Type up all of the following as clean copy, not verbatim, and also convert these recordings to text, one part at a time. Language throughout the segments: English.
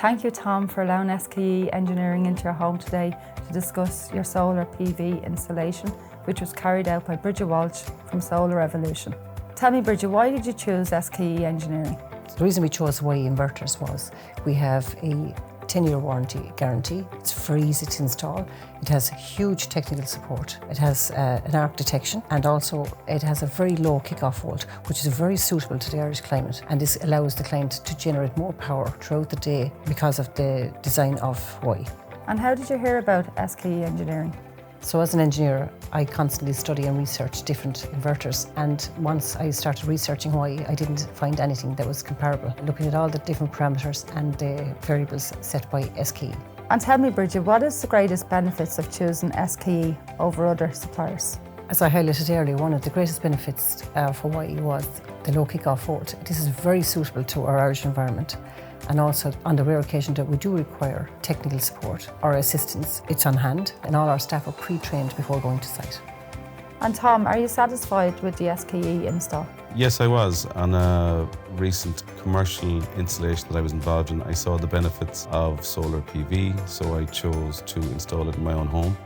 Thank you, Tom, for allowing SKE Engineering into your home today to discuss your solar PV installation, which was carried out by Bridget Walsh from Solar Revolution. Tell me, Bridget, why did you choose SKE Engineering? The reason we chose Huawei Inverters was we have a 10-year warranty guarantee. It's very easy to install. It has huge technical support. It has an arc detection, and also it has a very low kick-off volt, which is very suitable to the Irish climate, and this allows the client to generate more power throughout the day because of the design of Huawei. And how did you hear about SKE Engineering? So as an engineer, I constantly study and research different inverters, and once I started researching Huawei, I didn't find anything that was comparable, looking at all the different parameters and the variables set by SKE. And tell me, Bridget, what is the greatest benefits of choosing SKE over other suppliers? As I highlighted earlier, one of the greatest benefits for Huawei was the low kick-off volt. This is very suitable to our Irish environment. And also, on the rare occasion that we do require technical support or assistance, it's on hand, and all our staff are pre-trained before going to site. And Tom, are you satisfied with the SKE install? Yes, I was. On a recent commercial installation that I was involved in, I saw the benefits of solar PV, so I chose to install it in my own home.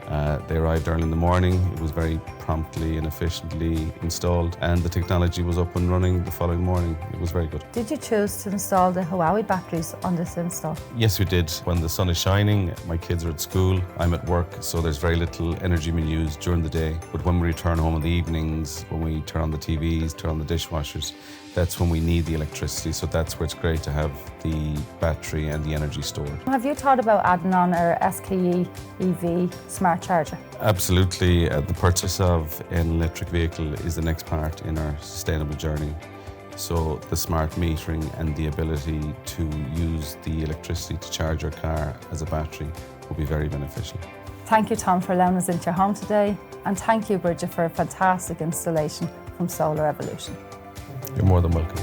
They arrived early in the morning. It was very promptly and efficiently installed, and the technology was up and running the following morning. It was very good. Did you choose to install the Huawei batteries on this install? Yes, we did. When the sun is shining, my kids are at school, I'm at work, so there's very little energy being used during the day. But when we return home in the evenings, when we turn on the TVs, turn on the dishwashers, that's when we need the electricity, so that's where it's great to have the battery and the energy stored. Have you thought about adding on our SKE EV smart charger? Absolutely. The purchase of an electric vehicle is the next part in our sustainable journey. So the smart metering and the ability to use the electricity to charge your car as a battery will be very beneficial. Thank you, Tom, for allowing us into your home today, and thank you, Bridget, for a fantastic installation from Solar Revolution. You're more than welcome.